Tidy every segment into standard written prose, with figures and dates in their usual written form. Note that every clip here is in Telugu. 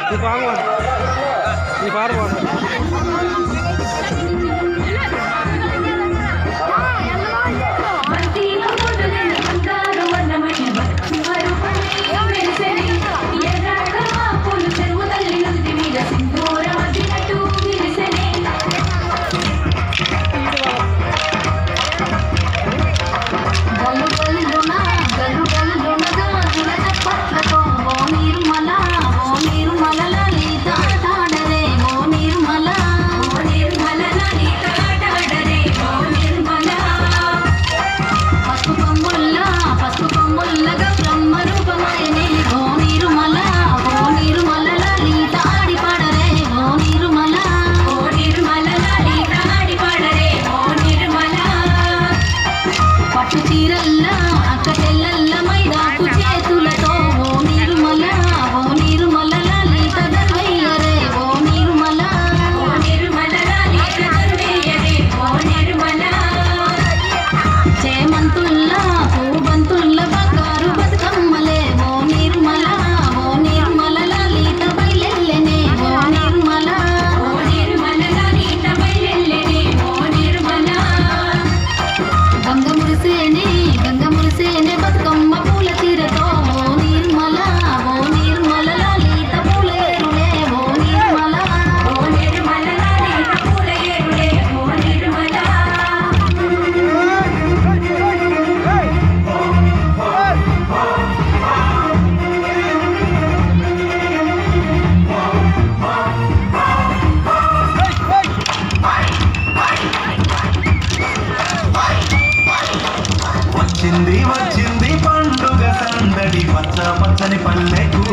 ఈ పాట పాడు వచ్చింది పండుగ సందడి పచ్చ పచ్చని పల్లెకు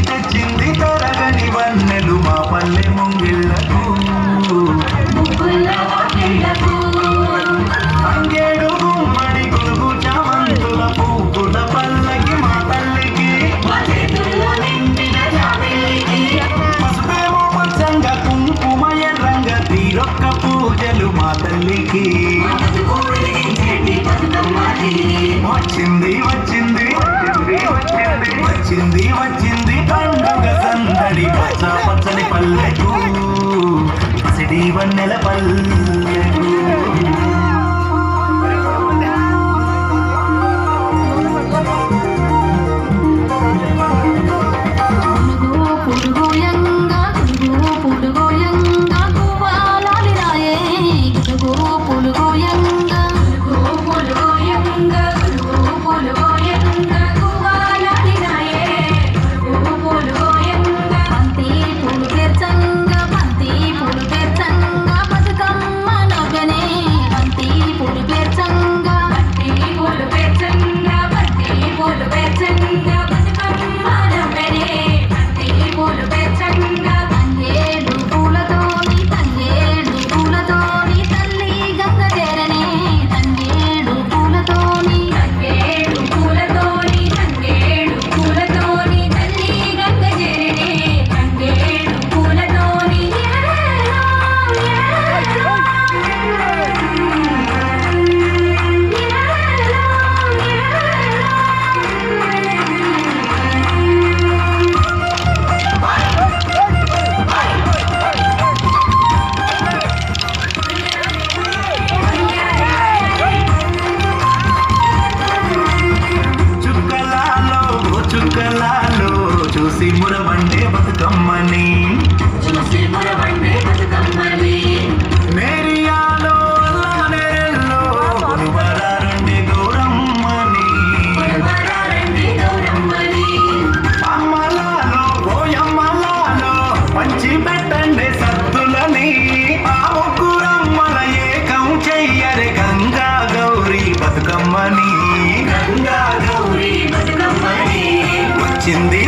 తెచ్చింది తరగని వన్నెలు మా పల్లె ముంగిళ్ళకు అంగేడు గుమ్మడి గురుగు చామంతుల పువ్వుల పల్లకి మా తల్లికి పసుపేమో పచ్చంగా కుంకుమ ఎర్రంగా తీరొక్క పూజలు మా తల్లికి వచ్చింది పండుగ సందడి పచ్చ పచ్చని పల్లెకు పసిడి వన్నెల పల్లెకు మురవండే బతుకమ్మని మేరియాలో అల్లనేల్లో గురువరారండి గౌరమ్మని అమ్మలాలో పోయమ్మలాలో పంచి పెట్టండి సత్తులని ఆ ముగ్గురమ్మల ఏకం చెయ్యరే గంగా గౌరీ బతుకమ్మని వచ్చింది